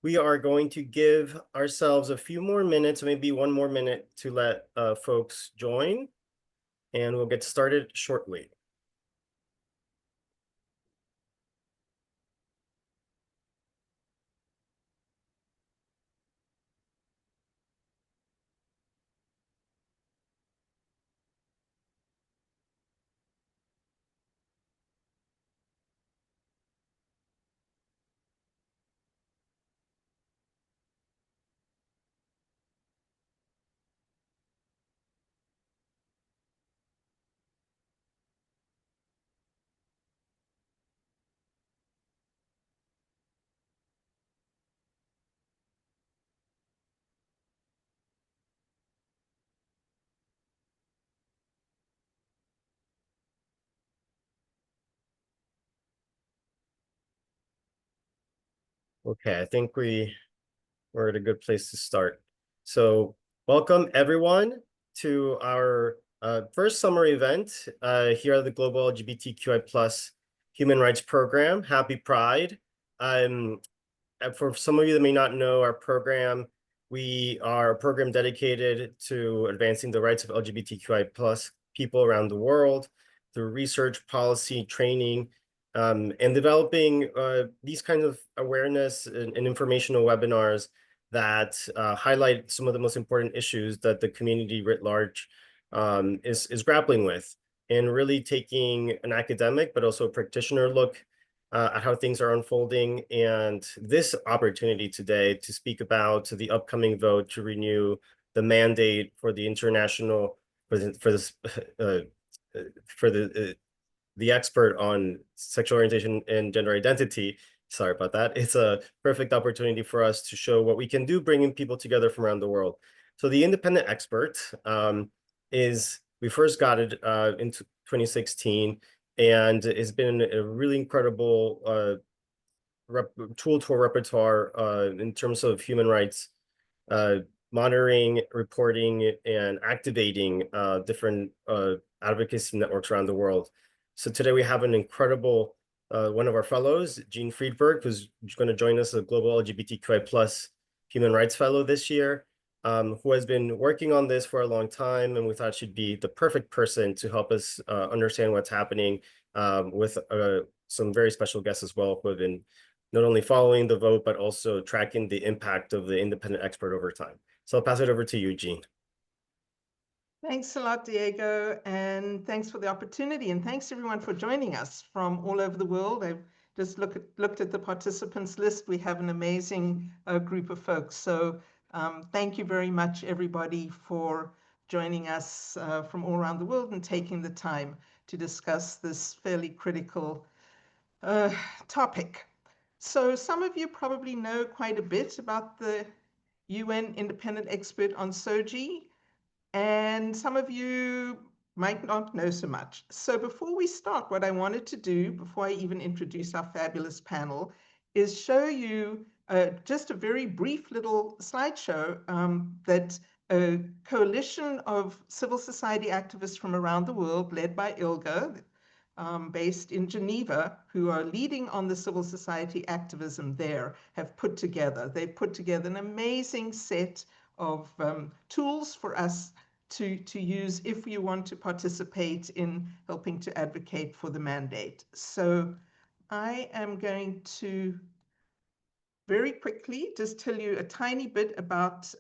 We are going to give ourselves a few more minutes, maybe one more minute to let folks join, and we'll get started shortly. Okay, I think we're at a good place to start. So welcome everyone to our first summer event here at the Global LGBTQI+ Human Rights Program. Happy Pride. For some of you that may not know our program, we are a program dedicated to advancing the rights of LGBTQI+ people around the world through research, policy, training, and developing these kinds of awareness and informational webinars that highlight some of the most important issues that the community writ large is grappling with, and really taking an academic but also a practitioner look at how things are unfolding, and this opportunity today to speak about the upcoming vote to renew the mandate for the international for this for the expert on sexual orientation and gender identity. Sorry about that. It's a perfect opportunity for us to show what we can do, bringing people together from around the world. So the independent expert we first got it in 2016, and it's been a really incredible tool to our repertoire in terms of human rights uh, monitoring, reporting, and activating different advocacy networks around the world. So today we have an incredible one of our fellows, Jean Friedberg, who's going to join us as a Global LGBTQI+ Human Rights Fellow this year, who has been working on this for a long time, and we thought she'd be the perfect person to help us understand what's happening, with some very special guests as well, who have been not only following the vote, but also tracking the impact of the independent expert over time. So I'll pass it over to you, Jean. Thanks a lot, Diego, and thanks for the opportunity, and thanks everyone for joining us from all over the world. I've just looked at the participants list. We have an amazing group of folks. So thank you very much, everybody, for joining us from all around the world and taking the time to discuss this fairly critical topic. So some of you probably know quite a bit about the UN Independent Expert on SOGI, and some of you might not know so much. So before we start, what I wanted to do, before I even introduce our fabulous panel, is show you just a very brief little slideshow that a coalition of civil society activists from around the world, led by ILGA, based in Geneva, who are leading on the civil society activism there, have put together. They've put together an amazing set of tools for us to use if you want to participate in helping to advocate for the mandate. So I am going to very quickly just tell you a tiny bit about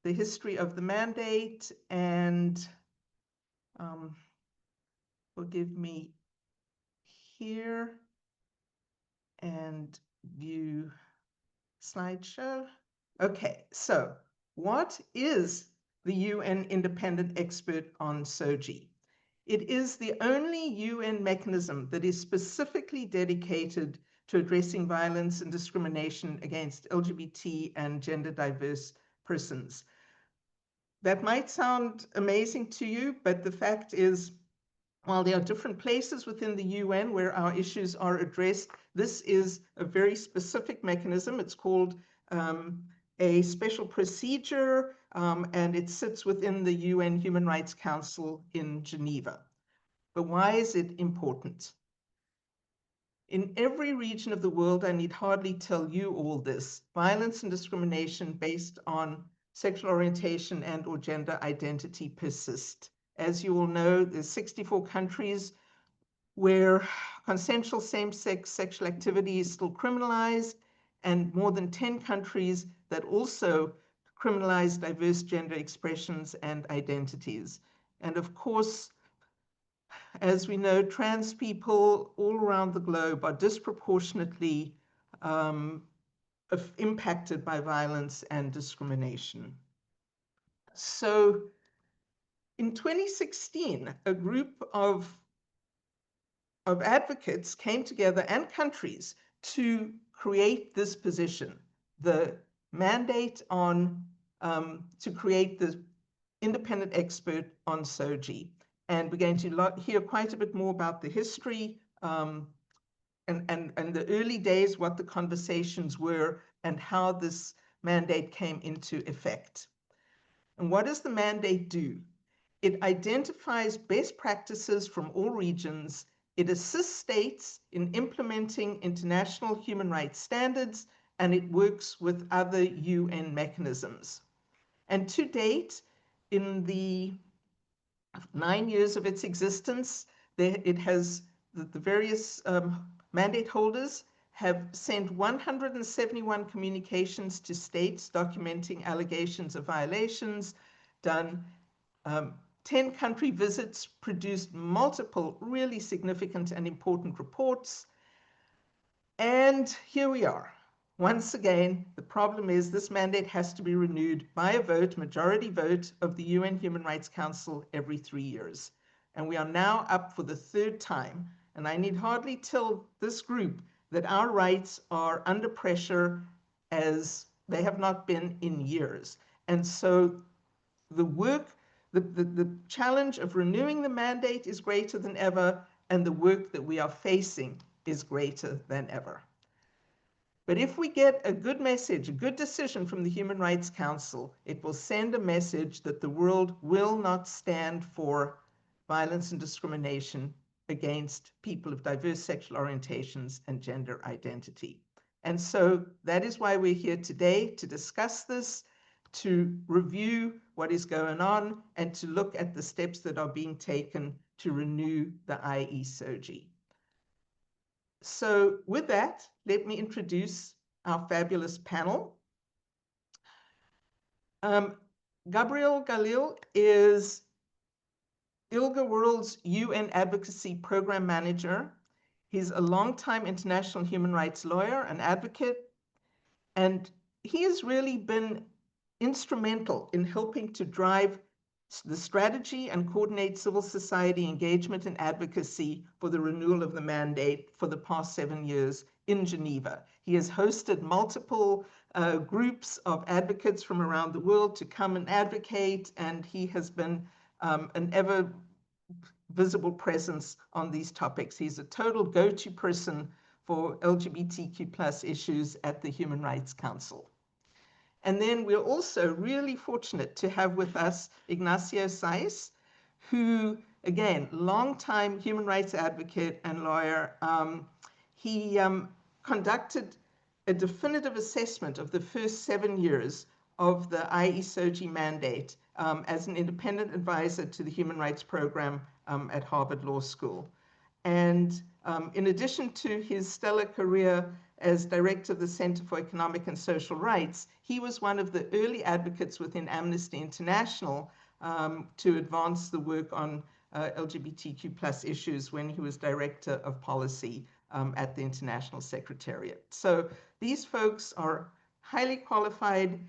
the history of the mandate, and forgive me here, and view slideshow. Okay, so what is the UN Independent Expert on SOGI? It is the only UN mechanism that is specifically dedicated to addressing violence and discrimination against LGBT and gender diverse persons. That might sound amazing to you, but the fact is, while there are different places within the UN where our issues are addressed, this is a very specific mechanism. It's called a special procedure, and it sits within the UN Human Rights Council in Geneva. But why is it important? In every region of the world, I need hardly tell you all this, violence and discrimination based on sexual orientation and or gender identity persist. As you all know, there's 64 countries where consensual same-sex sexual activity is still criminalized, and more than 10 countries that also criminalize diverse gender expressions and identities. And of course, as we know, trans people all around the globe are disproportionately impacted by violence and discrimination. So in 2016, a group of advocates came together and countries to create this position, the mandate on to create the independent expert on SOGI. And we're going to hear quite a bit more about the history and the early days, what the conversations were, and how this mandate came into effect. And what does the mandate do? It identifies best practices from all regions. It assists states in implementing international human rights standards, and it works with other UN mechanisms. And to date, in the 9 years of its existence, it has the various mandate holders have sent 171 communications to states documenting allegations of violations, done 10 country visits, produced multiple really significant and important reports. And here we are. Once again, the problem is this mandate has to be renewed by a vote, majority vote of the UN Human Rights Council every 3 years. And we are now up for the third time. And I need hardly tell this group that our rights are under pressure as they have not been in years. And so the work, the challenge of renewing the mandate is greater than ever, and the work that we are facing is greater than ever. But if we get a good message, a good decision from the Human Rights Council, it will send a message that the world will not stand for violence and discrimination against people of diverse sexual orientations and gender identity. And so that is why we're here today, to discuss this, to review what is going on, and to look at the steps that are being taken to renew the IE-SOGI. So with that, let me introduce our fabulous panel. Gabriel Galil is ILGA World's UN Advocacy Program Manager. He's a longtime international human rights lawyer, an advocate, and he has really been instrumental in helping to drive the strategy and coordinate civil society engagement and advocacy for the renewal of the mandate for the past 7 years in Geneva. He has hosted multiple groups of advocates from around the world to come and advocate, and he has been an ever visible presence on these topics. He's a total go-to person for LGBTQ+ issues at the Human Rights Council. And then we're also really fortunate to have with us Ignacio Saiz, who, again, longtime human rights advocate and lawyer. He conducted a definitive assessment of the first 7 years of the IE-SOGI mandate as an independent advisor to the Human Rights Program at Harvard Law School. And in addition to his stellar career as director of the Center for Economic and Social Rights, he was one of the early advocates within Amnesty International to advance the work on LGBTQ+ issues when he was director of policy at the International Secretariat. So these folks are highly qualified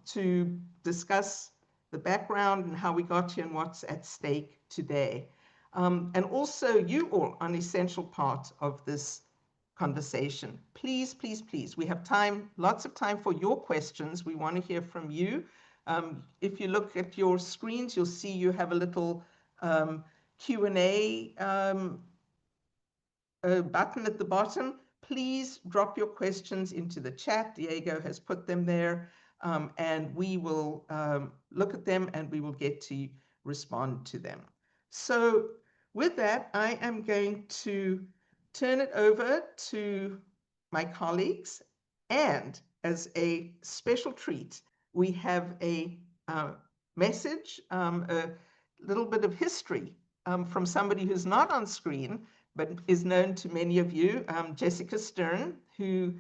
to discuss the background and how we got here and what's at stake today. And also, you all are an essential part of this conversation. Please, please, please, we have time, lots of time for your questions. We want to hear from you. If you look at your screens, you'll see you have a little Q&A button at the bottom. Please drop your questions into the chat. Diego has put them there, and we will look at them and we will get to respond to them. So with that, I am going to turn it over to my colleagues. And as a special treat, we have a message, a little bit of history from somebody who's not on screen, but is known to many of you, Jessica Stern, who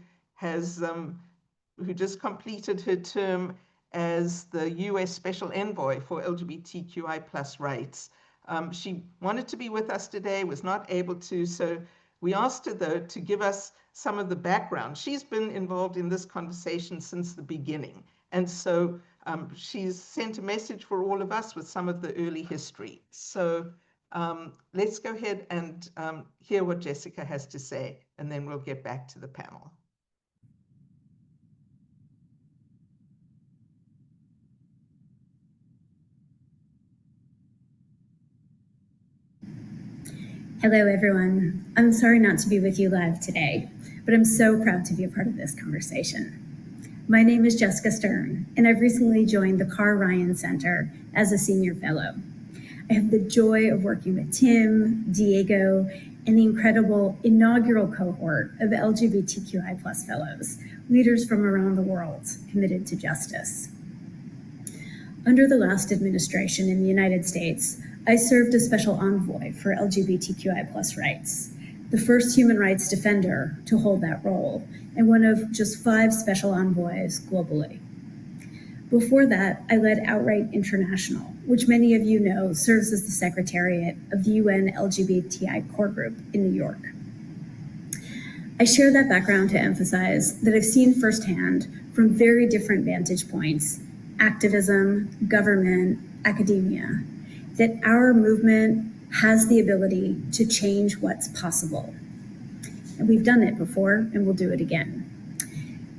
just completed her term as the US Special Envoy for LGBTQI+ rights. She wanted to be with us today, was not able to, so we asked her, though, to give us some of the background. She's been involved in this conversation since the beginning, and so she's sent a message for all of us with some of the early history. So let's go ahead and hear what Jessica has to say, and then we'll get back to the panel. Hello, everyone. I'm sorry not to be with you live today, but I'm so proud to be a part of this conversation. My name is Jessica Stern, and I've recently joined the Carr-Ryan Center as a senior fellow. I have the joy of working with Tim, Diego, and the incredible inaugural cohort of LGBTQI+ fellows, leaders from around the world committed to justice. Under the last administration in the United States, I served as special envoy for LGBTQI+ rights, the first human rights defender to hold that role, and one of just 5 special envoys globally. Before that, I led Outright International, which many of you know serves as the secretariat of the UN LGBTI core group in New York. I share that background to emphasize that I've seen firsthand, from very different vantage points, activism, government, academia, that our movement has the ability to change what's possible. And we've done it before, and we'll do it again.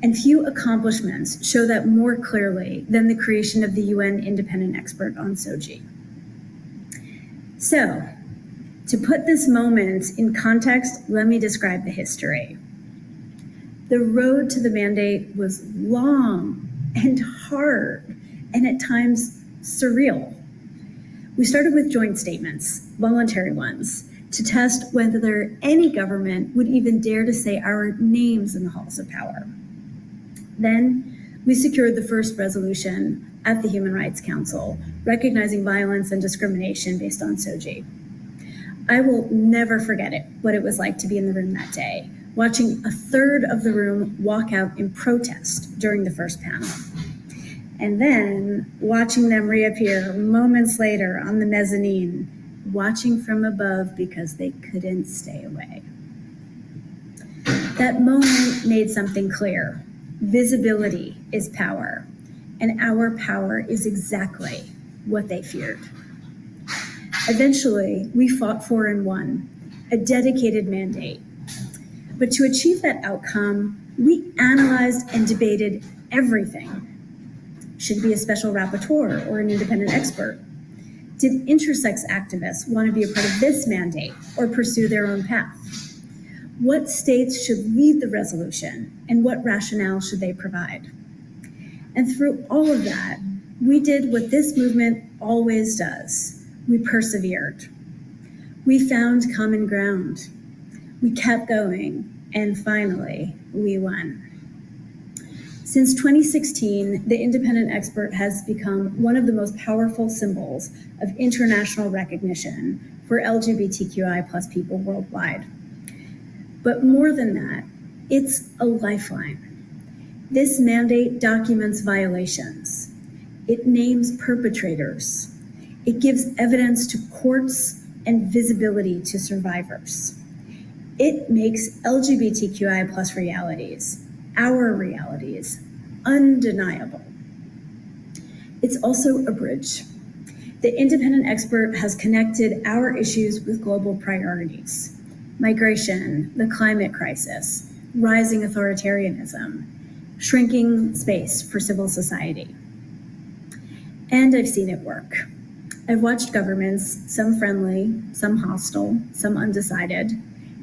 And few accomplishments show that more clearly than the creation of the UN independent expert on SOGI. So, to put this moment in context, let me describe the history. The road to the mandate was long and hard, and at times surreal. We started with joint statements, voluntary ones, to test whether any government would even dare to say our names in the halls of power. Then, we secured the first resolution at the Human Rights Council, recognizing violence and discrimination based on SOGI. I will never forget it, what it was like to be in the room that day, watching a third of the room walk out in protest during the first panel. And then watching them reappear moments later on the mezzanine, watching from above because they couldn't stay away. That moment made something clear. Visibility is power, and our power is exactly what they feared. Eventually, we fought for and won, a dedicated mandate. But to achieve that outcome, we analyzed and debated everything. Should it be a special rapporteur or an independent expert? Did intersex activists want to be a part of this mandate or pursue their own path? What states should lead the resolution, and what rationale should they provide? And through all of that, we did what this movement always does. We persevered. We found common ground. We kept going, and finally, we won. Since 2016, the independent expert has become one of the most powerful symbols of international recognition for LGBTQI+ people worldwide. But more than that, it's a lifeline. This mandate documents violations. It names perpetrators. It gives evidence to courts and visibility to survivors. It makes LGBTQI+ realities, our realities, undeniable. It's also a bridge. The independent expert has connected our issues with global priorities: migration, the climate crisis, rising authoritarianism, shrinking space for civil society. And I've seen it work. I've watched governments, some friendly, some hostile, some undecided,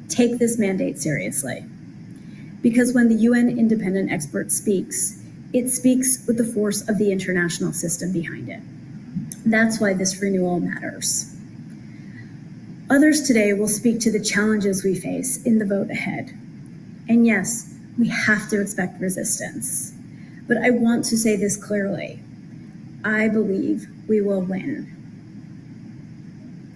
take this mandate seriously. Because when the UN independent expert speaks, it speaks with the force of the international system behind it. That's why this renewal matters. Others today will speak to the challenges we face in the vote ahead. And yes, we have to expect resistance. But I want to say this clearly. I believe we will win.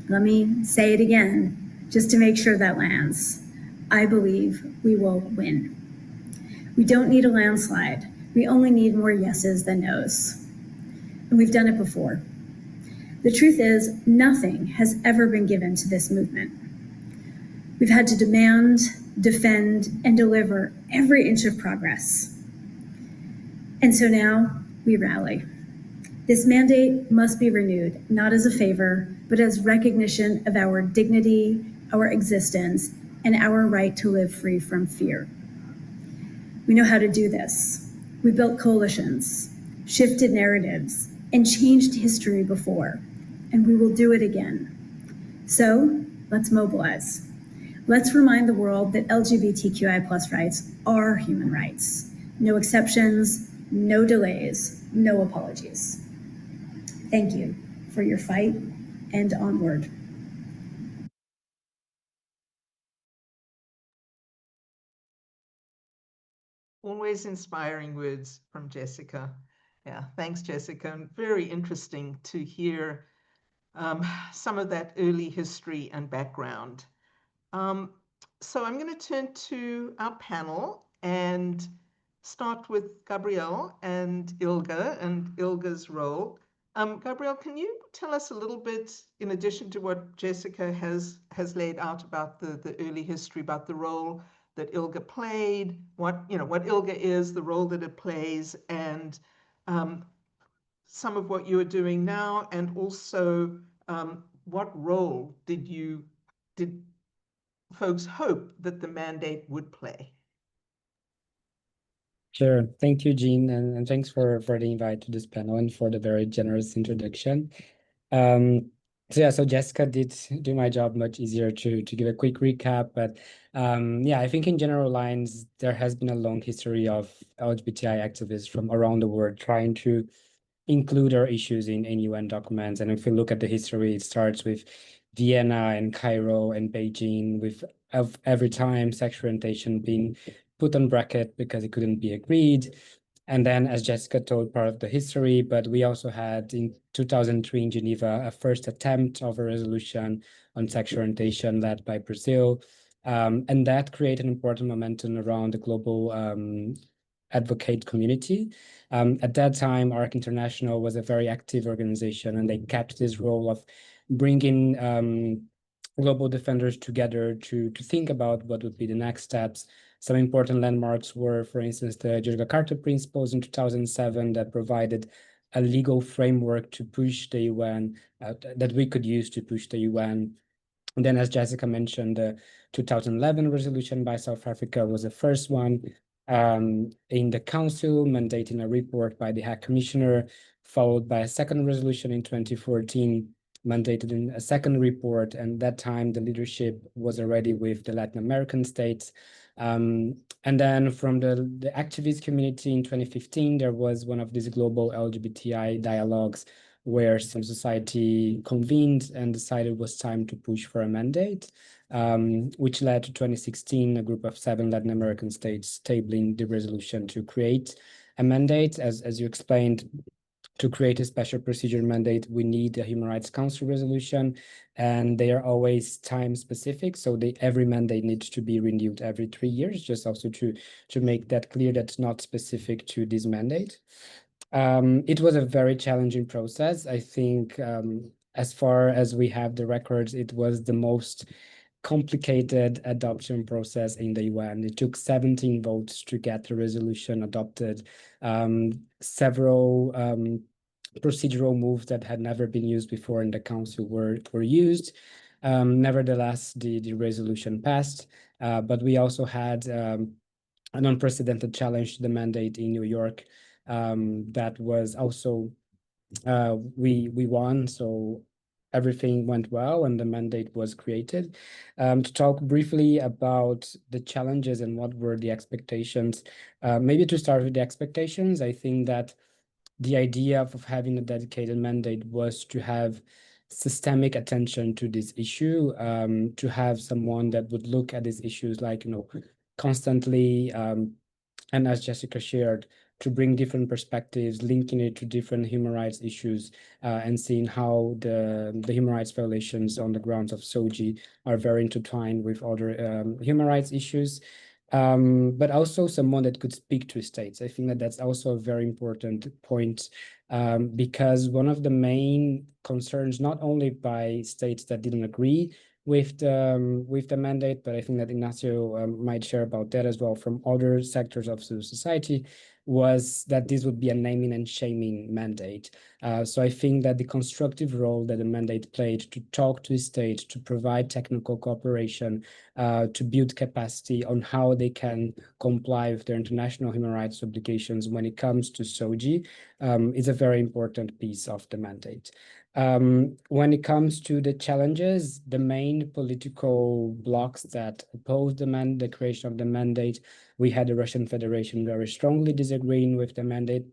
Let me say it again, just to make sure that lands. I believe we will win. We don't need a landslide. We only need more yeses than nos. And we've done it before. The truth is, nothing has ever been given to this movement. We've had to demand, defend, and deliver every inch of progress. And so now we rally. This mandate must be renewed, not as a favor, but as recognition of our dignity, our existence, and our right to live free from fear. We know how to do this. We built coalitions, shifted narratives, and changed history before, and we will do it again. So let's mobilize. Let's remind the world that LGBTQI+ rights are human rights. No exceptions, no delays, no apologies. Thank you for your fight, and onward. Always inspiring words from Jessica. Yeah, thanks, Jessica. And very interesting to hear some of that early history and background. So I'm going to turn to our panel and start with Gabrielle and Ilga's role. Gabrielle, can you tell us a little bit, in addition to what Jessica has laid out about the early history, about the role that Ilga played, what Ilga is, the role that it plays, and some of what you are doing now, and also what role did folks hope that the mandate would play? Sure. Thank you, Jean, and thanks for the invite to this panel and for the very generous introduction. So Jessica did do my job much easier to give a quick recap, but yeah, I think in general lines, there has been a long history of LGBTI activists from around the world trying to include our issues in UN documents. And if you look at the history, it starts with Vienna and Cairo and Beijing, with every time sexual orientation being put on bracket because it couldn't be agreed. And then, as Jessica told, part of the history, but we also had in 2003 in Geneva, a first attempt of a resolution on sexual orientation led by Brazil. And that created an important momentum around the global advocate community. At that time, ARC International was a very active organization, and they kept this role of bringing global defenders together to think about what would be the next steps. Some important landmarks were, for instance, the Yogyakarta Principles in 2007 that provided a legal framework to push the UN, that we could use to push the UN. And then, as Jessica mentioned, the 2011 resolution by South Africa was the first one in the Council, mandating a report by the High Commissioner, followed by a second resolution in 2014, mandated in a second report. And that time, the leadership was already with the Latin American states. And then from the activist community in 2015, there was one of these global LGBTI dialogues where civil society convened and decided it was time to push for a mandate, which led to 2016, a group of 7 Latin American states tabling the resolution to create a mandate. As you explained, to create a special procedure mandate, we need a Human Rights Council resolution, and they are always time specific. So every mandate needs to be renewed every 3 years, just also to make that clear that's not specific to this mandate. It was a very challenging process. I think as far as we have the records, it was the most complicated adoption process in the UN. It took 17 votes to get the resolution adopted. Several procedural moves that had never been used before in the Council were used. Nevertheless, the resolution passed, but we also had an unprecedented challenge to the mandate in New York. That was also, we won, so everything went well and the mandate was created. To talk briefly about the challenges and what were the expectations, maybe to start with the expectations, I think that the idea of having a dedicated mandate was to have systemic attention to this issue, to have someone that would look at these issues like, constantly, and as Jessica shared, to bring different perspectives, linking it to different human rights issues, and seeing how the human rights violations on the grounds of SOGI are very intertwined with other human rights issues. But also someone that could speak to states. I think that that's also a very important point, because one of the main concerns, not only by states that didn't agree with the mandate, but I think that Ignacio might share about that as well from other sectors of civil society, was that this would be a naming and shaming mandate. So I think that the constructive role that the mandate played to talk to the state, to provide technical cooperation, to build capacity on how they can comply with their international human rights obligations when it comes to SOGI, is a very important piece of the mandate. When it comes to the challenges, the main political blocks that opposed the creation of the mandate, we had the Russian Federation very strongly disagreeing with the mandate,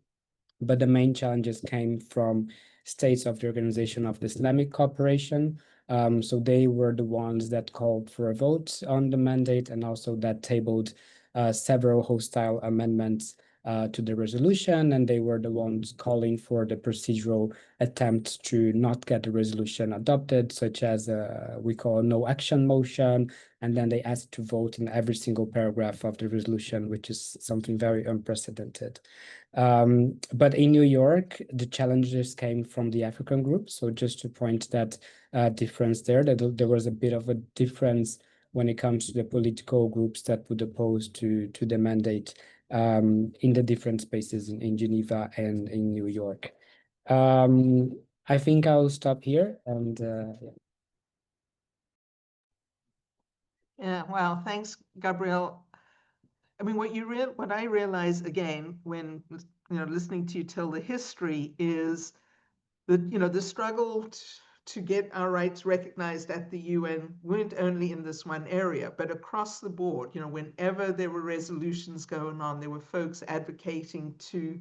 but the main challenges came from states of the Organization of the Islamic Cooperation. So they were the ones that called for a vote on the mandate, and also that tabled several hostile amendments to the resolution, and they were the ones calling for the procedural attempt to not get the resolution adopted, such as we call a no action motion, and then they asked to vote in every single paragraph of the resolution, which is something very unprecedented. But in New York, the challenges came from the African group. So just to point that difference there, that there was a bit of a difference when it comes to the political groups that would oppose to the mandate in the different spaces in Geneva and in New York. I think I'll stop here and Yeah, wow, thanks, Gabriel. I mean, what I realize again when listening to you tell the history is that the struggle to get our rights recognized at the UN weren't only in this one area, but across the board. Whenever there were resolutions going on, there were folks advocating to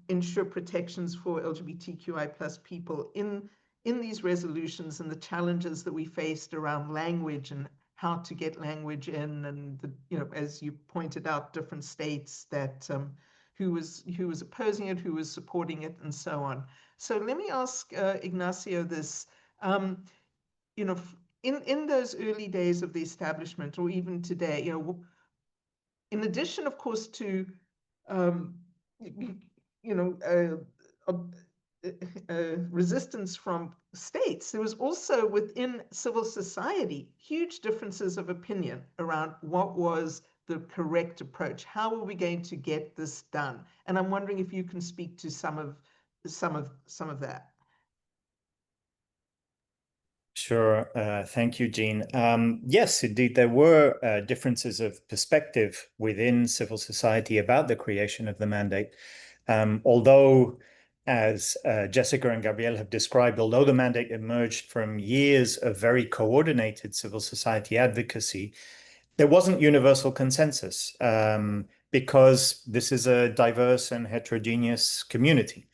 ensure protections for LGBTQI plus people in these resolutions, and the challenges that we faced around language and how to get language in, and as you pointed out, different states that who was opposing it, who was supporting it, and so on. So let me ask Ignacio this. In those early days of the establishment, or even today, in addition, of course, to resistance from states, there was also within civil society huge differences of opinion around what was the correct approach. How are we going to get this done? And I'm wondering if you can speak to some of that. Sure. Thank you, Jean. Yes, indeed, there were differences of perspective within civil society about the creation of the mandate. Although, as Jessica and Gabrielle have described, although the mandate emerged from years of very coordinated civil society advocacy, there wasn't universal consensus because this is a diverse and heterogeneous community.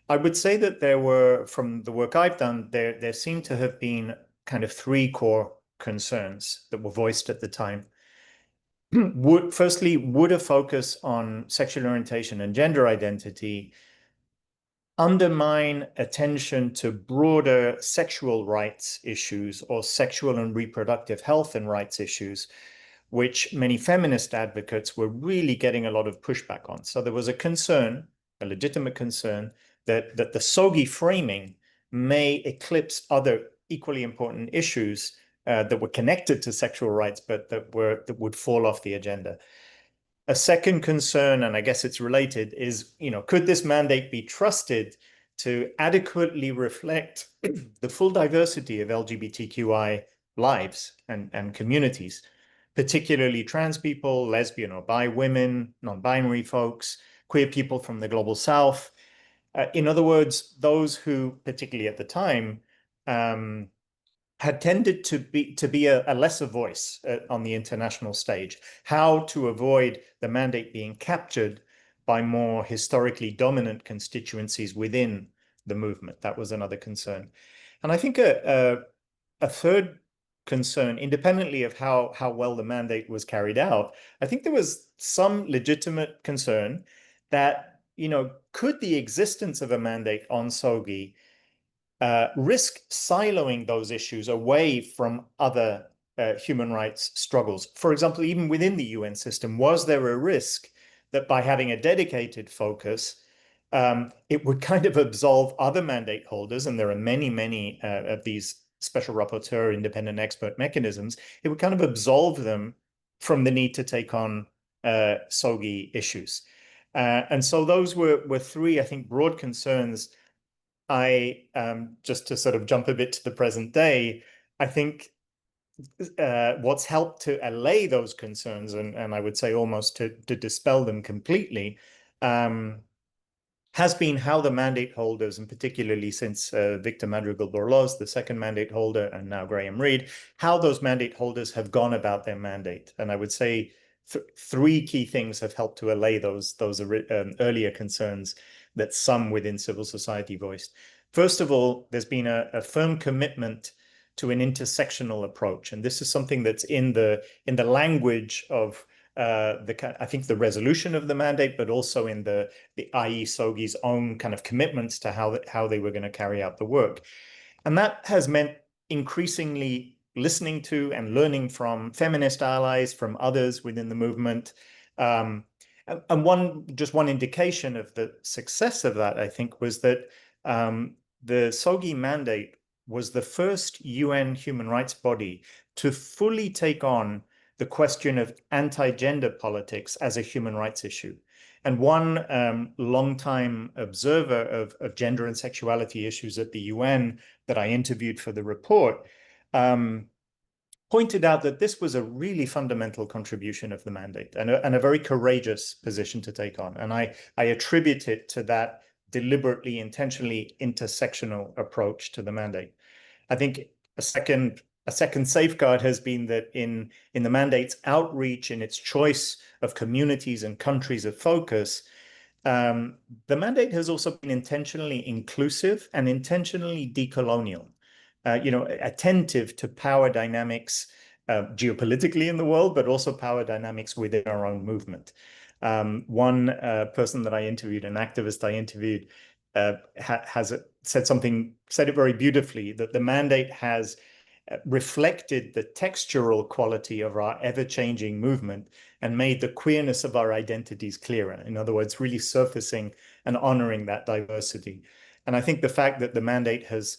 I would say that there were, from the work I've done, there seemed to have been kind of three core concerns that were voiced at the time. Firstly, would a focus on sexual orientation and gender identity undermine attention to broader sexual rights issues or sexual and reproductive health and rights issues, which many feminist advocates were really getting a lot of pushback on? So there was a concern, a legitimate concern, that the SOGI framing may eclipse other equally important issues that were connected to sexual rights, but that would fall off the agenda. A second concern, and I guess it's related, is, could this mandate be trusted to adequately reflect the full diversity of LGBTQI lives and communities, particularly trans people, lesbian or bi women, non-binary folks, queer people from the global South? In other words, those who, particularly at the time, had tended to be a lesser voice on the international stage. How to avoid the mandate being captured by more historically dominant constituencies within the movement. That was another concern. And I think a third concern, independently of how well the mandate was carried out, I think there was some legitimate concern that, could the existence of a mandate on SOGI risk siloing those issues away from other human rights struggles? For example, even within the UN system, was there a risk that by having a dedicated focus, it would kind of absolve other mandate holders, and there are many of these special rapporteur independent expert mechanisms, it would kind of absolve them from the need to take on SOGI issues. And so those were three, I think, broad concerns. Just to sort of jump a bit to the present day, I think what's helped to allay those concerns, and I would say almost to dispel them completely, has been how the mandate holders, and particularly since Victor Madrigal-Borloz, the second mandate holder, and now Graham Reed, how those mandate holders have gone about their mandate. And I would say three key things have helped to allay those earlier concerns that some within civil society voiced. First of all, there's been a firm commitment to an intersectional approach, and this is something that's in the language of I think the resolution of the mandate, but also in the IE SOGI's own kind of commitments to how they were going to carry out the work. And that has meant increasingly listening to and learning from feminist allies, from others within the movement. And just one indication of the success of that, I think, was that the SOGI mandate was the first UN human rights body to fully take on the question of anti-gender politics as a human rights issue. And one longtime observer of gender and sexuality issues at the UN that I interviewed for the report pointed out that this was a really fundamental contribution of the mandate and a very courageous position to take on. And I attribute it to that deliberately, intentionally intersectional approach to the mandate. I think a second safeguard has been that in the mandate's outreach, in its choice of communities and countries of focus, the mandate has also been intentionally inclusive and intentionally decolonial, attentive to power dynamics geopolitically in the world, but also power dynamics within our own movement. One person that I interviewed, an activist I interviewed, said it very beautifully, that the mandate has reflected the textural quality of our ever-changing movement and made the queerness of our identities clearer. In other words, really surfacing and honoring that diversity. And I think the fact that the mandate has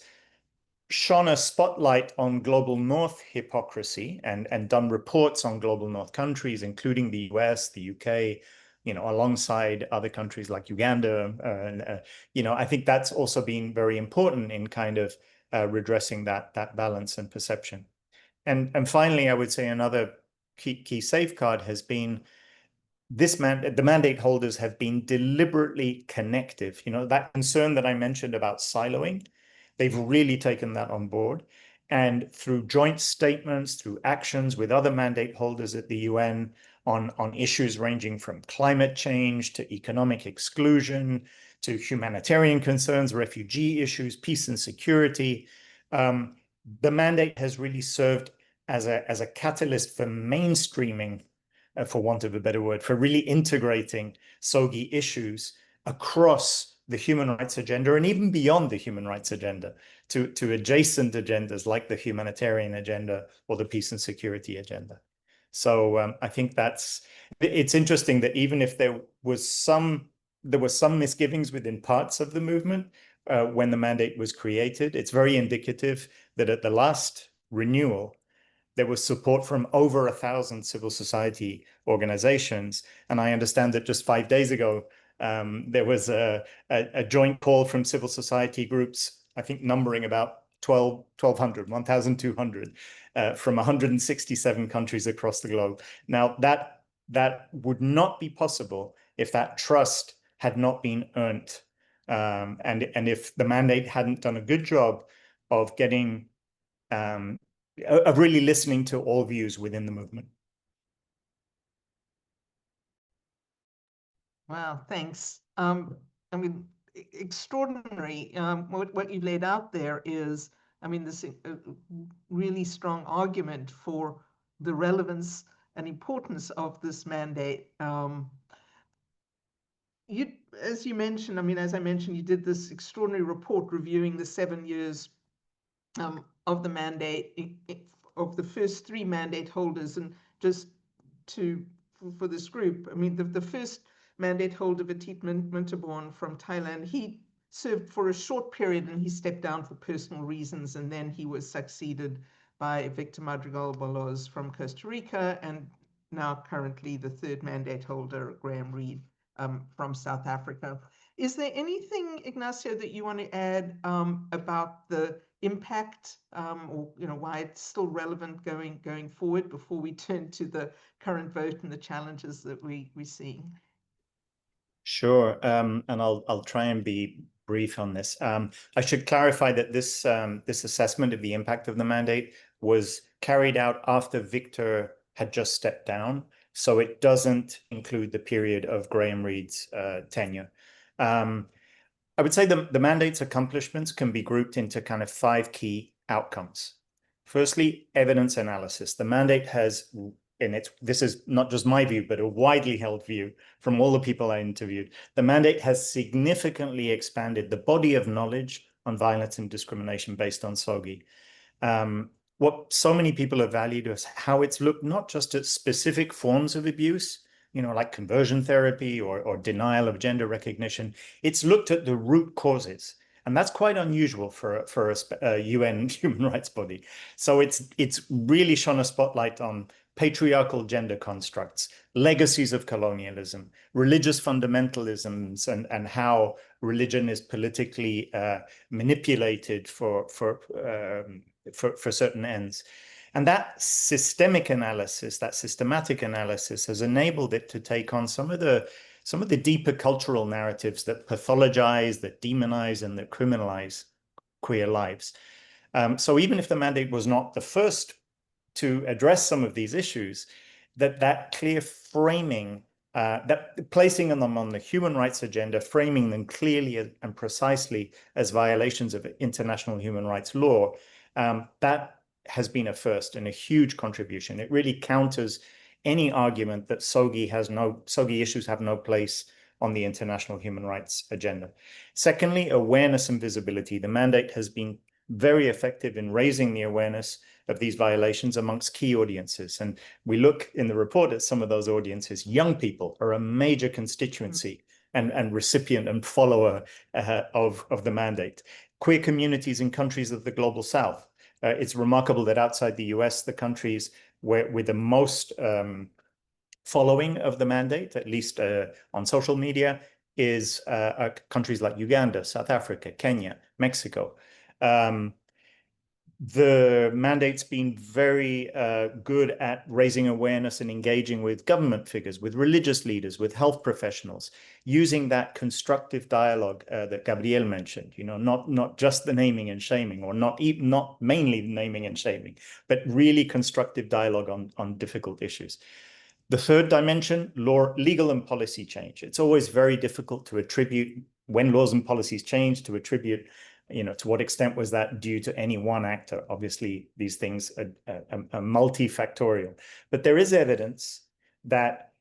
shone a spotlight on global North hypocrisy and done reports on global North countries, including the US, the UK, alongside other countries like Uganda, I think that's also been very important in kind of redressing that balance and perception. And finally, I would say another key safeguard has been the mandate holders have been deliberately connective. That concern that I mentioned about siloing, they've really taken that on board. And through joint statements, through actions with other mandate holders at the UN on issues ranging from climate change to economic exclusion, to humanitarian concerns, refugee issues, peace and security, the mandate has really served as a catalyst for mainstreaming, for want of a better word, for really integrating SOGI issues across the human rights agenda and even beyond the human rights agenda to adjacent agendas like the humanitarian agenda or the peace and security agenda. So I think it's interesting that even if there was some misgivings within parts of the movement when the mandate was created, it's very indicative that at the last renewal, there was support from over 1,000 civil society organizations. And I understand that just 5 days ago, there was a joint call from civil society groups, I think numbering about 1,200 from 167 countries across the globe. Now, that would not be possible if that trust had not been earned, and if the mandate hadn't done a good job of getting of really listening to all views within the movement. Wow, thanks. I mean, extraordinary. What you laid out there is I mean, this really strong argument for the relevance and importance of this mandate. As you mentioned, I mean, as I mentioned, you did this extraordinary report reviewing the 7 years of the mandate of the first 3 mandate holders. And just for this group, I mean, the first mandate holder, Vitit Mintaborn from Thailand, he served for a short period and he stepped down for personal reasons. And then he was succeeded by Victor Madrigal Boloz from Costa Rica, and now currently the 3rd mandate holder, Graham Reed, from South Africa. Is there anything, Ignacio, that you want to add about the impact, or why it's still relevant going forward before we turn to the current vote and the challenges that we're seeing? Sure, and I'll try and be brief on this. I should clarify that this assessment of the impact of the mandate was carried out after Victor had just stepped down, so it doesn't include the period of Graham Reed's tenure. I would say the mandate's accomplishments can be grouped into kind of 5 key outcomes. Firstly, evidence analysis. The mandate has, and this is not just my view, but a widely held view from all the people I interviewed, the mandate has significantly expanded the body of knowledge on violence and discrimination based on SOGI. What so many people have valued is how it's looked not just at specific forms of abuse, like conversion therapy or denial of gender recognition. It's looked at the root causes. And that's quite unusual for a UN human rights body. So it's really shone a spotlight on patriarchal gender constructs, legacies of colonialism, religious fundamentalisms, and how religion is politically manipulated for certain ends. And that systemic analysis, that systematic analysis, has enabled it to take on some of the deeper cultural narratives that pathologize, that demonize, and that criminalize queer lives. So even if the mandate was not the first to address some of these issues, that clear framing, that placing them on the human rights agenda, framing them clearly and precisely as violations of international human rights law, that has been a first and a huge contribution. It really counters any argument that SOGI issues have no place on the international human rights agenda. Secondly, awareness and visibility. The mandate has been very effective in raising the awareness of these violations amongst key audiences. And we look in the report at some of those audiences. Young people are a major constituency and recipient and follower of the mandate. Queer communities in countries of the global south. It's remarkable that outside the US, the countries with the most following of the mandate, at least on social media, is countries like Uganda, South Africa, Kenya, Mexico. The mandate's been very good at raising awareness and engaging with government figures, with religious leaders, with health professionals, using that constructive dialogue that Gabriel mentioned, not just the naming and shaming, or not mainly the naming and shaming, but really constructive dialogue on difficult issues. The third dimension, legal and policy change. It's always very difficult to attribute, when laws and policies change, to attribute to what extent was that due to any one actor? Obviously, these things are multifactorial. But there is evidence that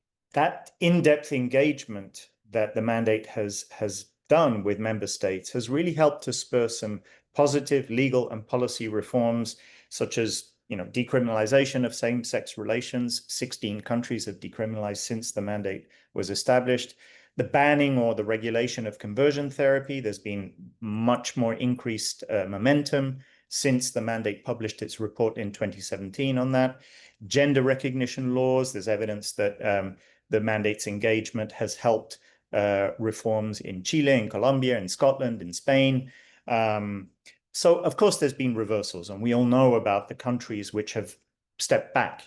in-depth engagement that the mandate has done with member states has really helped to spur some positive legal and policy reforms, such as decriminalization of same-sex relations. 16 countries have decriminalized since the mandate was established. The banning or the regulation of conversion therapy, there's been much more increased momentum since the mandate published its report in 2017 on that. Gender recognition laws, there's evidence that the mandate's engagement has helped reforms in Chile, in Colombia, in Scotland, in Spain. So, of course, there's been reversals, and we all know about the countries which have stepped back,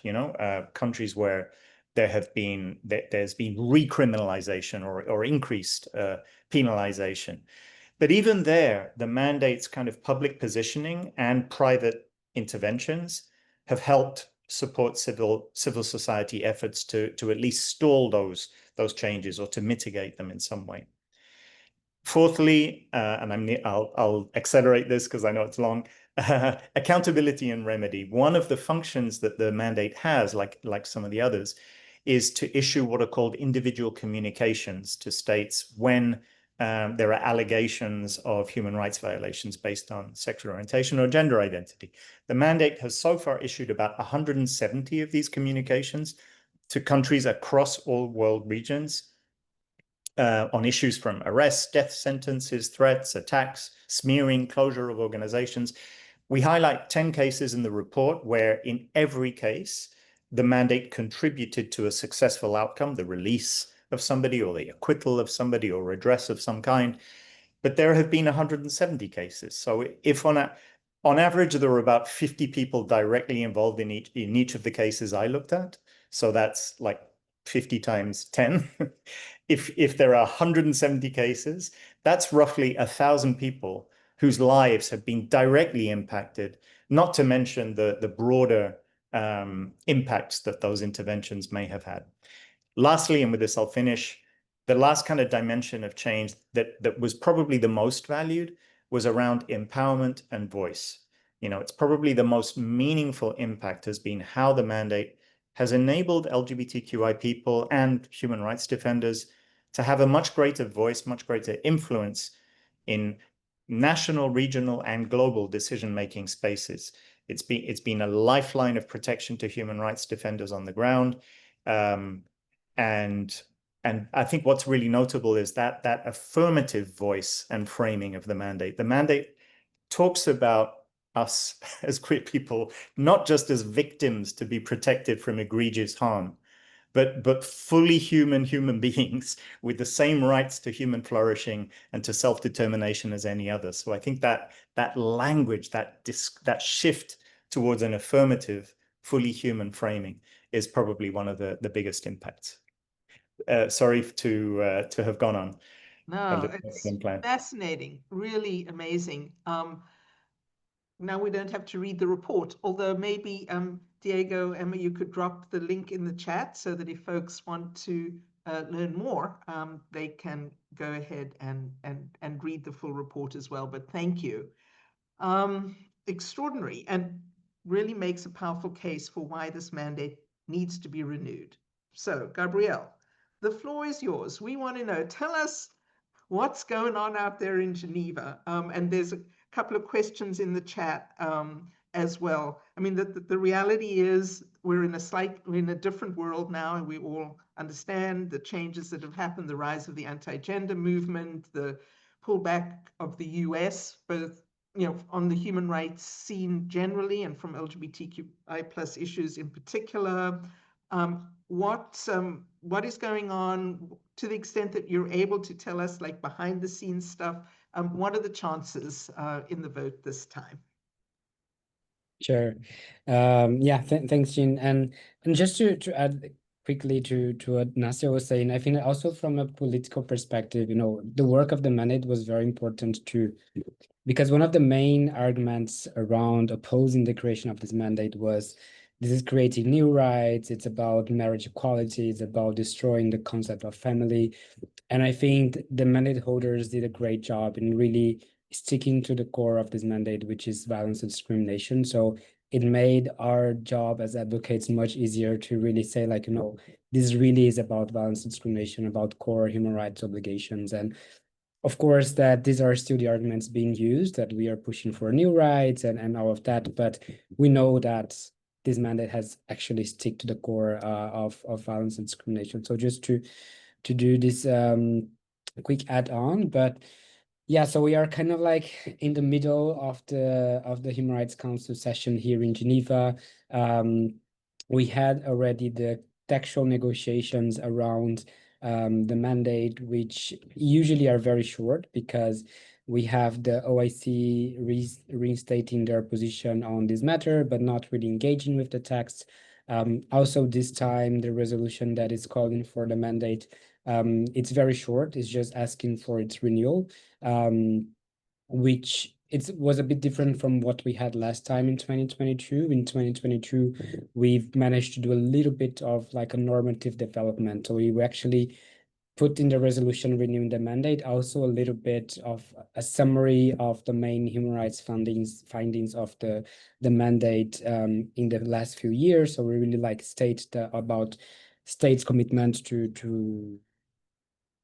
countries where there's been recriminalization or increased penalization. But even there, the mandate's kind of public positioning and private interventions have helped support civil society efforts to at least stall those changes or to mitigate them in some way. Fourthly, and I'll accelerate this because I know it's long, accountability and remedy. One of the functions that the mandate has, like some of the others, is to issue what are called individual communications to states when there are allegations of human rights violations based on sexual orientation or gender identity. The mandate has so far issued about 170 of these communications to countries across all world regions on issues from arrests, death sentences, threats, attacks, smearing, closure of organizations. We highlight 10 cases in the report where in every case, the mandate contributed to a successful outcome, the release of somebody or the acquittal of somebody or redress of some kind. But there have been 170 cases. So if on average, there were about 50 people directly involved in each of the cases I looked at. So that's like 50 times 10. If there are 170 cases, that's roughly 1,000 people whose lives have been directly impacted, not to mention the broader impacts that those interventions may have had. Lastly, and with this I'll finish, the last kind of dimension of change that was probably the most valued was around empowerment and voice. You know, it's probably the most meaningful impact has been how the mandate has enabled LGBTQI people and human rights defenders to have a much greater voice, much greater influence in national, regional, and global decision-making spaces. It's been a lifeline of protection to human rights defenders on the ground. And I think what's really notable is that affirmative voice and framing of the mandate. The mandate talks about us as queer people, not just as victims to be protected from egregious harm, but fully human beings with the same rights to human flourishing and to self-determination as any other. So I think that language, that shift towards an affirmative, fully human framing is probably one of the biggest impacts. Sorry to have gone on. No, it's fascinating, really amazing. Now we don't have to read the report, although maybe Diego, Emma, you could drop the link in the chat so that if folks want to learn more, they can go ahead and read the full report as well. But thank you. Extraordinary, and really makes a powerful case for why this mandate needs to be renewed. So, Gabrielle, the floor is yours. We want to know, tell us what's going on out there in Geneva. And there's a couple of questions in the chat as well. I mean, the reality is we're in a different world now, and we all understand the changes that have happened, the rise of the anti-gender movement, the pullback of the US, both on the human rights scene generally and from LGBTQI plus issues in particular. What is going on, to the extent that you're able to tell us, like behind the scenes stuff? What are the chances in the vote this time? Sure. Yeah, thanks, Jean. And just to add quickly to what Nasser was saying, I think also from a political perspective, the work of the mandate was very important too, because one of the main arguments around opposing the creation of this mandate was this is creating new rights, it's about marriage equality, it's about destroying the concept of family. And I think the mandate holders did a great job in really sticking to the core of this mandate, which is violence and discrimination. So it made our job as advocates much easier to really say, like, this really is about violence and discrimination, about core human rights obligations. And of course, that these are still the arguments being used, that we are pushing for new rights and all of that. But we know that this mandate has actually stick to the core of violence and discrimination. So just to do this quick add-on, but yeah, so we are kind of like in the middle of the Human Rights Council session here in Geneva. We had already the textual negotiations around the mandate, which usually are very short because we have the OIC reinstating their position on this matter, but not really engaging with the text. Also, this time, the resolution that is calling for the mandate, it's very short. It's just asking for its renewal, which was a bit different from what we had last time in 2022. In 2022, we've managed to do a little bit of like a normative development. So we actually put in the resolution renewing the mandate also a little bit of a summary of the main human rights findings of the mandate in the last few years. So we really like state about states' commitment to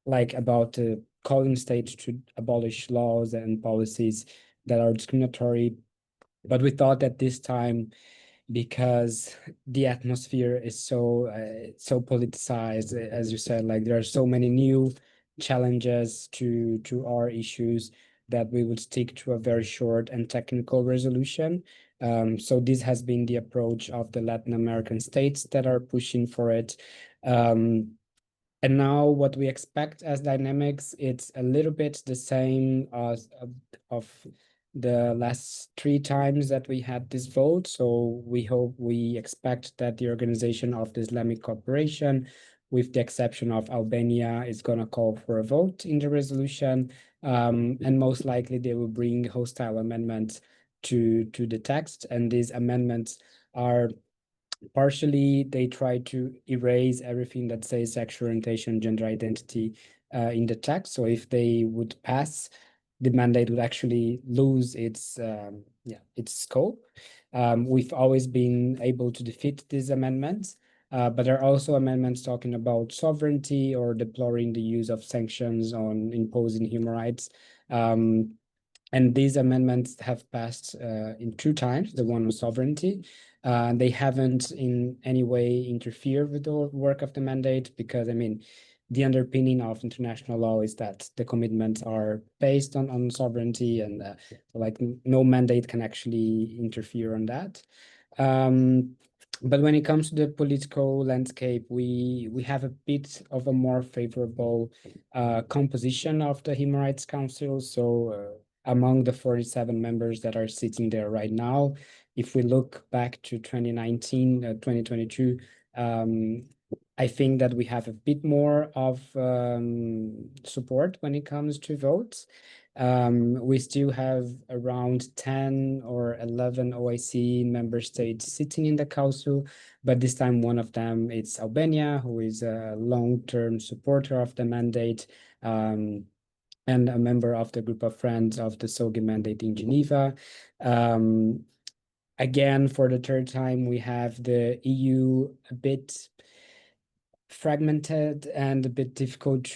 like about calling states to abolish laws and policies that are discriminatory. But we thought that this time, because the atmosphere is so politicized, as you said, like there are so many new challenges to our issues, that we would stick to a very short and technical resolution. So this has been the approach of the Latin American states that are pushing for it. And now what we expect as dynamics, it's a little bit the same as of the last 3 times that we had this vote. So we expect that the Organization of the Islamic Cooperation, with the exception of Albania, is going to call for a vote in the resolution. And most likely they will bring hostile amendments to the text. And these amendments are partially, they try to erase everything that says sexual orientation, gender identity in the text. So if they would pass, the mandate would actually lose its scope. We've always been able to defeat these amendments, but there are also amendments talking about sovereignty or deploring the use of sanctions on imposing human rights. And these amendments have passed in 2 times, the one on sovereignty. They haven't in any way interfered with the work of the mandate, because, I mean, the underpinning of international law is that the commitments are based on sovereignty, and like no mandate can actually interfere on that. But when it comes to the political landscape, we have a bit of a more favorable composition of the Human Rights Council. So among the 47 members that are sitting there right now, if we look back to 2019, 2022, I think that we have a bit more of support when it comes to votes. We still have around 10 or 11 OIC member states sitting in the council, but this time one of them is Albania, who is a long-term supporter of the mandate, and a member of the group of friends of the SOGI mandate in Geneva. Again, for the 3rd time, we have the EU a bit fragmented and a bit difficult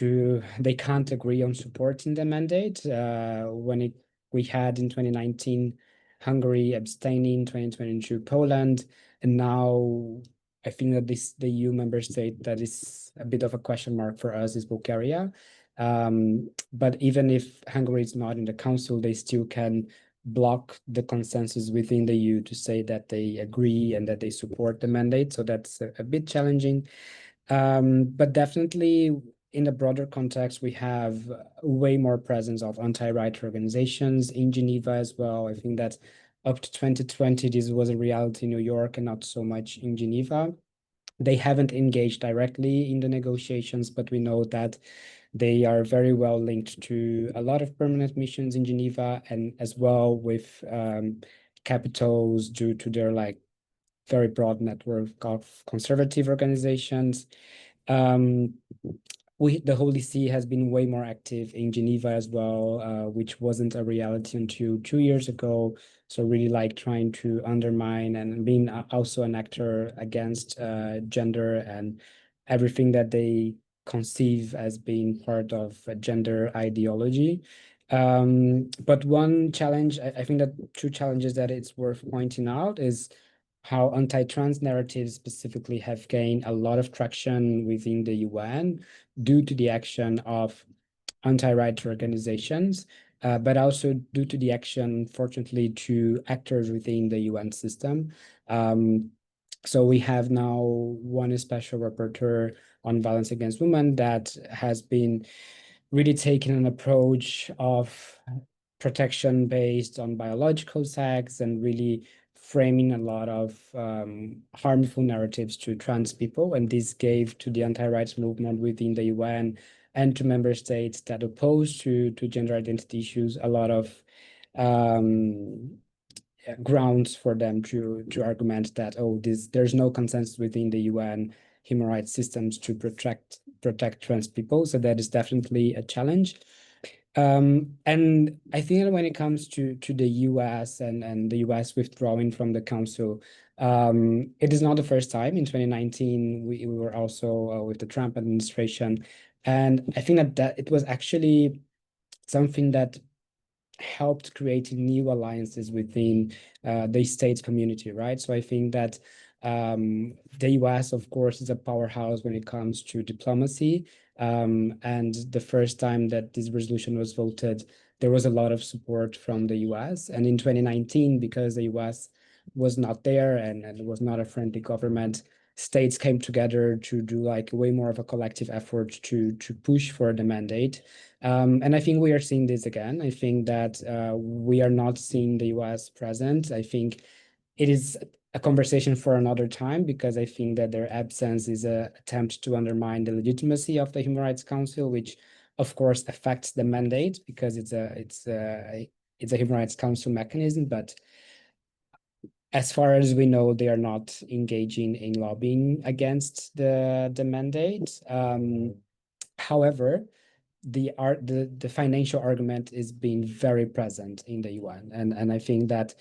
they can't agree on supporting the mandate. We had in 2019, Hungary abstaining, 2022, Poland, and now I think that the EU member state that is a bit of a question mark for us is Bulgaria. But even if Hungary is not in the council, they still can block the consensus within the EU to say that they agree and that they support the mandate. So that's a bit challenging. But definitely in the broader context, we have way more presence of anti-right organizations in Geneva as well. I think that up to 2020, this was a reality in New York and not so much in Geneva. They haven't engaged directly in the negotiations, but we know that they are very well linked to a lot of permanent missions in Geneva, and as well with capitals due to their like very broad network of conservative organizations. The Holy See has been way more active in Geneva as well, which wasn't a reality until 2 years ago. So really like trying to undermine and being also an actor against gender and everything that they conceive as being part of a gender ideology. But one challenge, I think that 2 challenges that it's worth pointing out is how anti-trans narratives specifically have gained a lot of traction within the UN due to the action of anti-right organizations, but also due to the action, fortunately, to actors within the UN system. So we have now one special rapporteur on violence against women that has been really taking an approach of protection based on biological sex and really framing a lot of harmful narratives to trans people. And this gave to the anti-rights movement within the UN and to member states that oppose to gender identity issues a lot of grounds for them to argument that, oh, there's no consensus within the UN human rights systems to protect trans people. So that is definitely a challenge. And I think that when it comes to the US and the US withdrawing from the council, it is not the first time. In 2019, we were also with the Trump administration. And I think that it was actually something that helped creating new alliances within the states community, right? So I think that the US, of course, is a powerhouse when it comes to diplomacy. And the first time that this resolution was voted, there was a lot of support from the US. And in 2019, because the US was not there and it was not a friendly government, states came together to do like way more of a collective effort to push for the mandate. And I think we are seeing this again. I think that we are not seeing the US present. I think it is a conversation for another time, because I think that their absence is an attempt to undermine the legitimacy of the Human Rights Council, which of course affects the mandate because it's a Human Rights Council mechanism. But as far as we know, they are not engaging in lobbying against the mandate. However, the financial argument is being very present in the UN, and I think that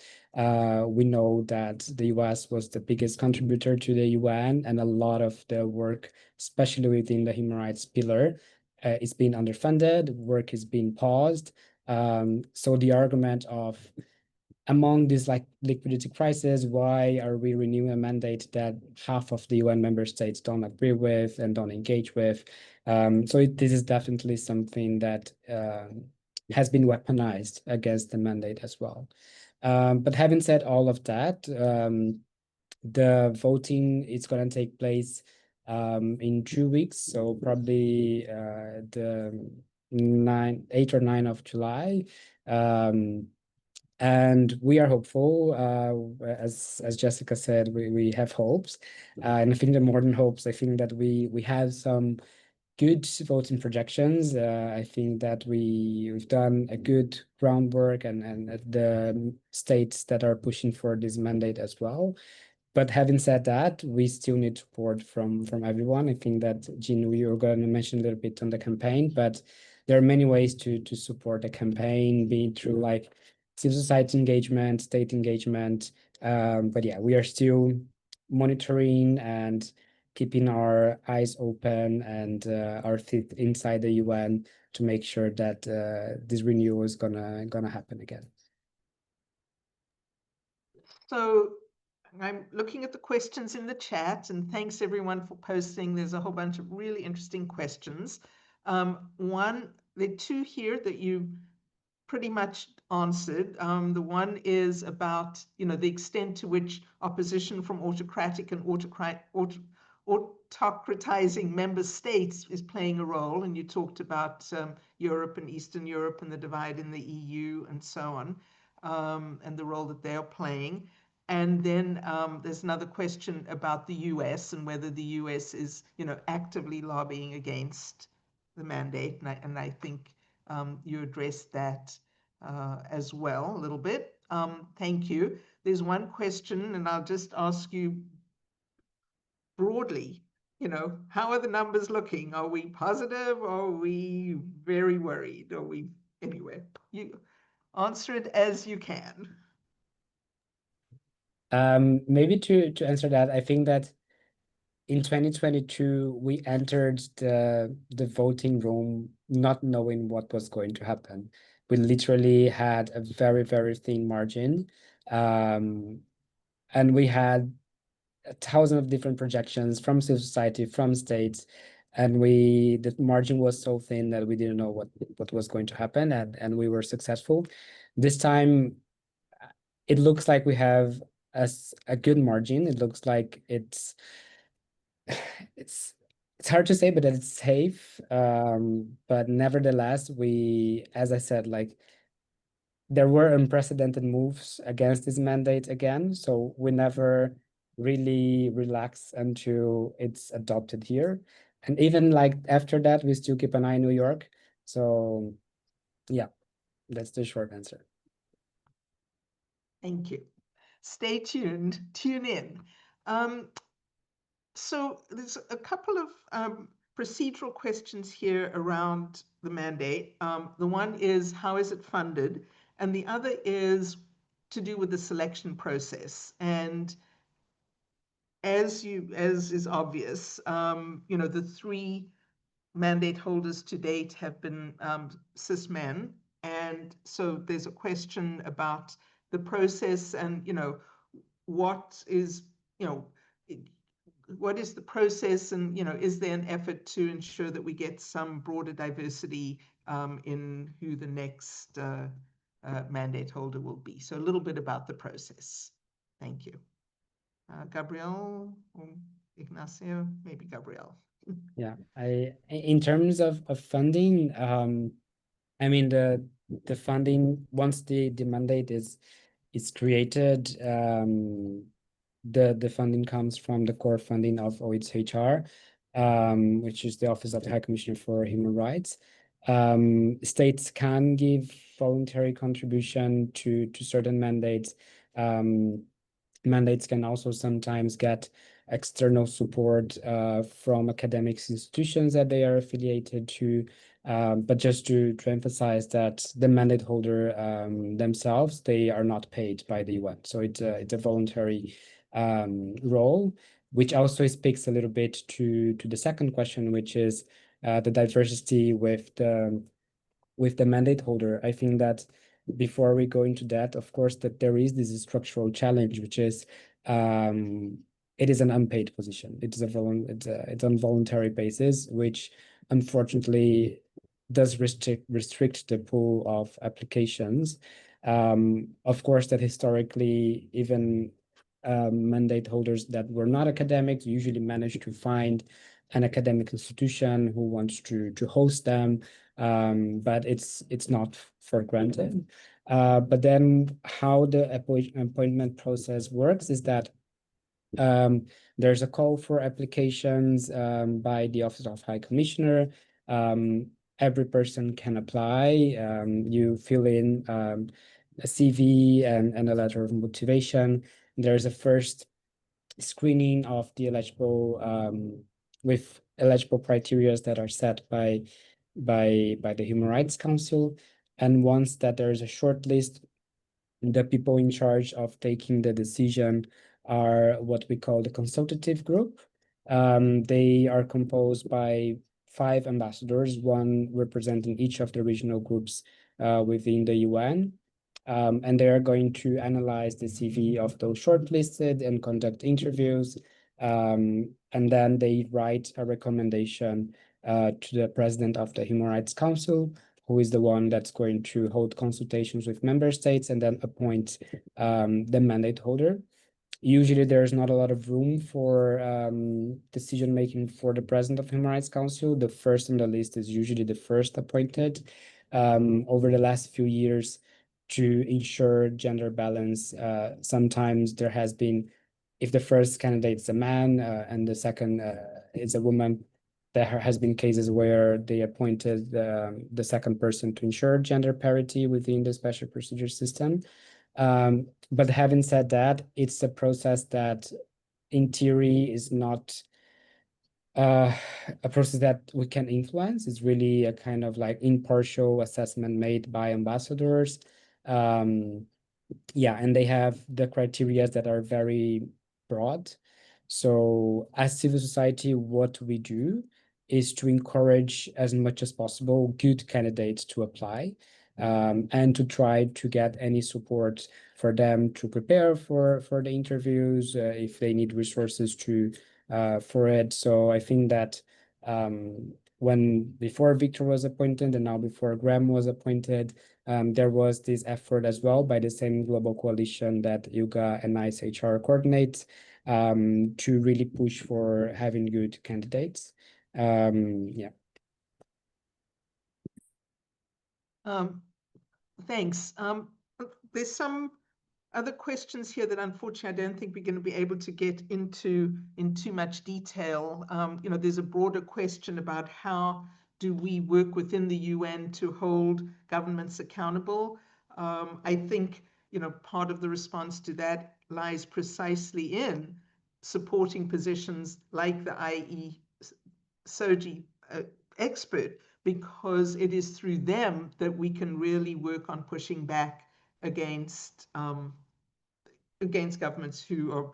we know that the US was the biggest contributor to the UN, and a lot of the work, especially within the human rights pillar, is being underfunded. Work is being paused. So the argument of, among these like liquidity crisis, why are we renewing a mandate that half of the UN member states don't agree with and don't engage with? So this is definitely something that has been weaponized against the mandate as well. But having said all of that, the voting is going to take place in 2 weeks, so probably the 8 or 9 of July. And we are hopeful, as Jessica said, we have hopes, and I think that more than hopes, I think that we have some good voting projections. I think that we've done a good groundwork, and the states that are pushing for this mandate as well. But having said that, we still need support from everyone. I think that, Jean, we were going to mention a little bit on the campaign, but there are many ways to support a campaign, be it through like civil society engagement, state engagement. But yeah, we are still monitoring and keeping our eyes open and our feet inside the UN to make sure that this renewal is gonna happen again. So I'm looking at the questions in the chat, and thanks everyone for posting. There's a whole bunch of really interesting questions. There are two here that you pretty much answered. The one is about, the extent to which opposition from autocratic and autocratizing member states is playing a role. And you talked about Europe and Eastern Europe and the divide in the EU and so on, and the role that they are playing. And then there's another question about the US and whether the US is, actively lobbying against the mandate. And I think you addressed that as well a little bit. Thank you. There's one question, and I'll just ask you broadly, how are the numbers looking? Are we positive? Or are we very worried? Anyway, you answer it as you can. Maybe to answer that, I think that in 2022, we entered the voting room not knowing what was going to happen. We literally had a very, very thin margin. And we had 1,000 of different projections from civil society, from states, and the margin was so thin that we didn't know what was going to happen, and we were successful. This time, it looks like we have a good margin. It looks like it's hard to say, but it's safe. But nevertheless, as I said, like, there were unprecedented moves against this mandate again, so we never really relax until it's adopted here. And even like after that, we still keep an eye on New York. So yeah, that's the short answer. Thank you. Stay tuned. Tune in. So there's a couple of procedural questions here around the mandate. The one is, how is it funded? And the other is to do with the selection process. And as is obvious, the three mandate holders to date have been cis men. And so there's a question about the process and, what is, what is the process, and is there an effort to ensure that we get some broader diversity in who the next mandate holder will be? So a little bit about the process. Thank you. Gabrielle or Ignacio, maybe Gabrielle. Yeah, in terms of funding, I mean the funding, once the mandate is created, the funding comes from the core funding of OHR, which is the Office of the High Commissioner for Human Rights. States can give voluntary contribution to certain mandates. Mandates can also sometimes get external support from academic institutions that they are affiliated to. But just to emphasize that the mandate holder themselves, they are not paid by the UN. So it's a voluntary role, which also speaks a little bit to the second question, which is the diversity with the mandate holder. I think that before we go into that, of course, that there is this structural challenge, which is it is an unpaid position. It's on voluntary basis, which unfortunately does restrict the pool of applications. Of course, that historically, even mandate holders that were not academics usually managed to find an academic institution who wants to host them, but it's not for granted. But then how the appointment process works is that there's a call for applications by the Office of High Commissioner. Every person can apply. You fill in a CV and a letter of motivation. There's a first screening of the eligible with eligible criteria that are set by the Human Rights Council. And once that there is a short list, the people in charge of taking the decision are what we call the consultative group. They are composed by 5 ambassadors, one representing each of the regional groups within the UN. And they are going to analyze the CV of those shortlisted and conduct interviews. And then they write a recommendation to the president of the Human Rights Council, who is the one that's going to hold consultations with member states and then appoint the mandate holder. Usually there's not a lot of room for decision-making for the president of Human Rights Council. The first on the list is usually the first appointed. Over the last few years, to ensure gender balance, sometimes there has been, if the first candidate is a man and the second is a woman, there has been cases where they appointed the second person to ensure gender parity within the special procedure system. But having said that, it's a process that in theory is not a process that we can influence. It's really a kind of like impartial assessment made by ambassadors. Yeah, and they have the criteria that are very broad. So as civil society, what we do is to encourage as much as possible good candidates to apply, and to try to get any support for them to prepare for the interviews, if they need resources to for it. So I think that when before Victor was appointed and now before Graham was appointed, there was this effort as well by the same global coalition that ILGA and NICE HR coordinates, to really push for having good candidates. Yeah. Thanks. There's some other questions here that unfortunately I don't think we're going to be able to get into in too much detail. There's a broader question about how do we work within the UN to hold governments accountable. I think part of the response to that lies precisely in supporting positions like the IE SOGI expert, because it is through them that we can really work on pushing back against governments who are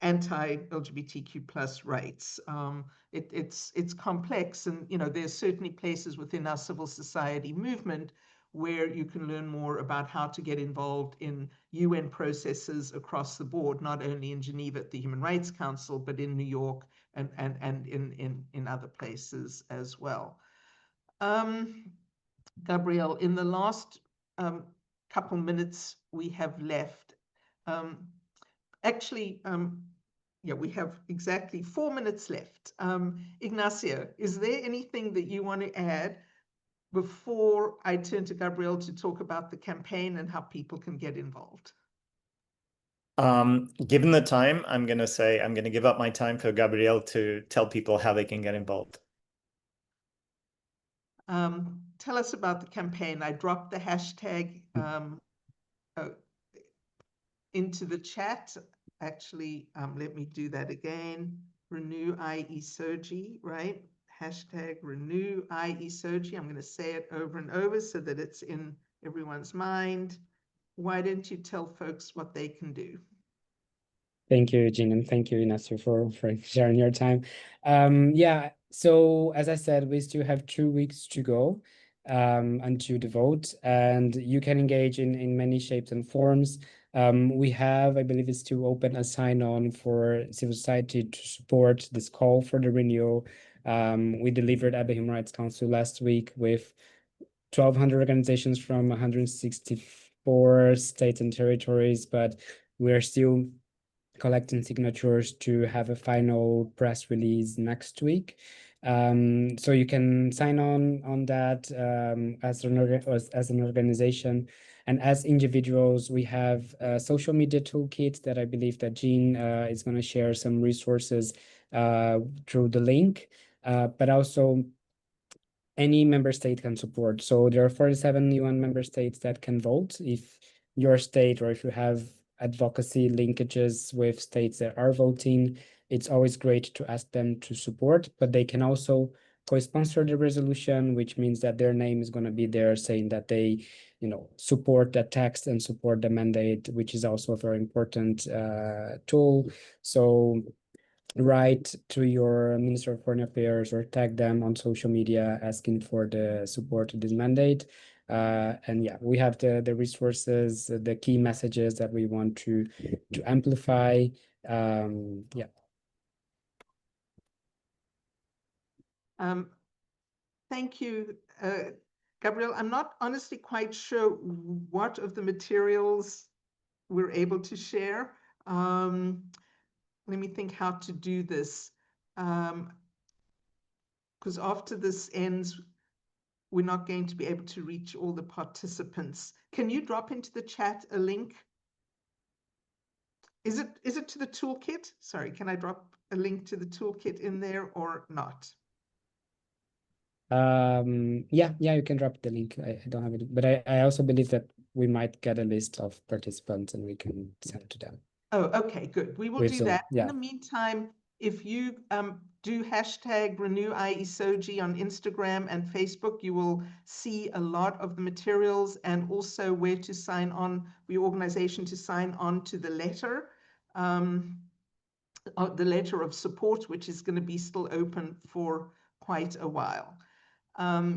anti-LGBTQ plus rights. It's complex, and there's certainly places within our civil society movement where you can learn more about how to get involved in UN processes across the board, not only in Geneva at the Human Rights Council, but in New York and in other places as well. Gabrielle, in the last couple minutes we have left, yeah, we have exactly 4 minutes left. Ignacio, is there anything that you want to add before I turn to Gabrielle to talk about the campaign and how people can get involved? Given the time, I'm going to give up my time for Gabrielle to tell people how they can get involved. Tell us about the campaign. I dropped the hashtag into the chat. Actually, let me do that again. Renew IE SOGI, right? Hashtag renew IE SOGI. I'm going to say it over and over so that it's in everyone's mind. Why don't you tell folks what they can do? Thank you, Jean, and thank you, Ignacio, for sharing your time. Yeah, so as I said, we still have 2 weeks to go until the vote, and you can engage in many shapes and forms. We have, I believe, it's to open a sign-on for civil society to support this call for the renewal. We delivered at the Human Rights Council last week with 1,200 organizations from 164 states and territories, but we are still collecting signatures to have a final press release next week. So you can sign on that as an organization. And as individuals, we have a social media toolkit that I believe that Jean is going to share some resources through the link, but also any member state can support. So there are 47 UN member states that can vote. If your state, or if you have advocacy linkages with states that are voting, it's always great to ask them to support, but they can also co-sponsor the resolution, which means that their name is going to be there saying that they, support the text and support the mandate, which is also a very important tool. So write to your Minister of Foreign Affairs or tag them on social media asking for the support of this mandate. And yeah, we have the resources, the key messages that we want to amplify. Yeah. Thank you, Gabrielle. I'm not honestly quite sure what of the materials we're able to share. Let me think how to do this. Because after this ends, we're not going to be able to reach all the participants. Can you drop into the chat a link? Is it to the toolkit? Sorry, can I drop a link to the toolkit in there or not? Yeah, you can drop the link. I don't have it, but I also believe that we might get a list of participants and we can send to them. Oh, okay, good. We will do that. In the meantime, if you do hashtag renew IE SOGI on Instagram and Facebook, you will see a lot of the materials and also where to sign on, for your organization to sign on to the letter of support, which is going to be still open for quite a while. I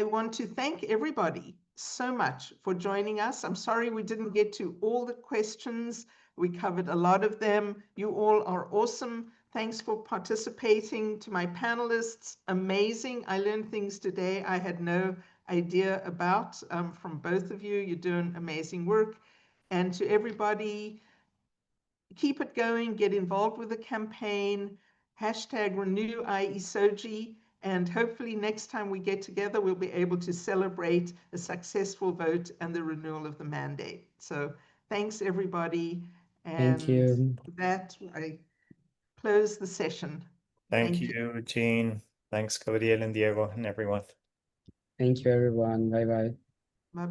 want to thank everybody so much for joining us. I'm sorry we didn't get to all the questions. We covered a lot of them. You all are awesome. Thanks for participating. To my panelists, amazing. I learned things today I had no idea about from both of you. You're doing amazing work. And to everybody, keep it going, get involved with the campaign, hashtag renew IE SOGI. And hopefully next time we get together, we'll be able to celebrate a successful vote and the renewal of the mandate. So thanks, everybody. And thank you. with that, I close the session. Thank you, Jean. Thanks, Gabriel and Diego and everyone. Thank you, everyone. Bye-bye. Bye-bye.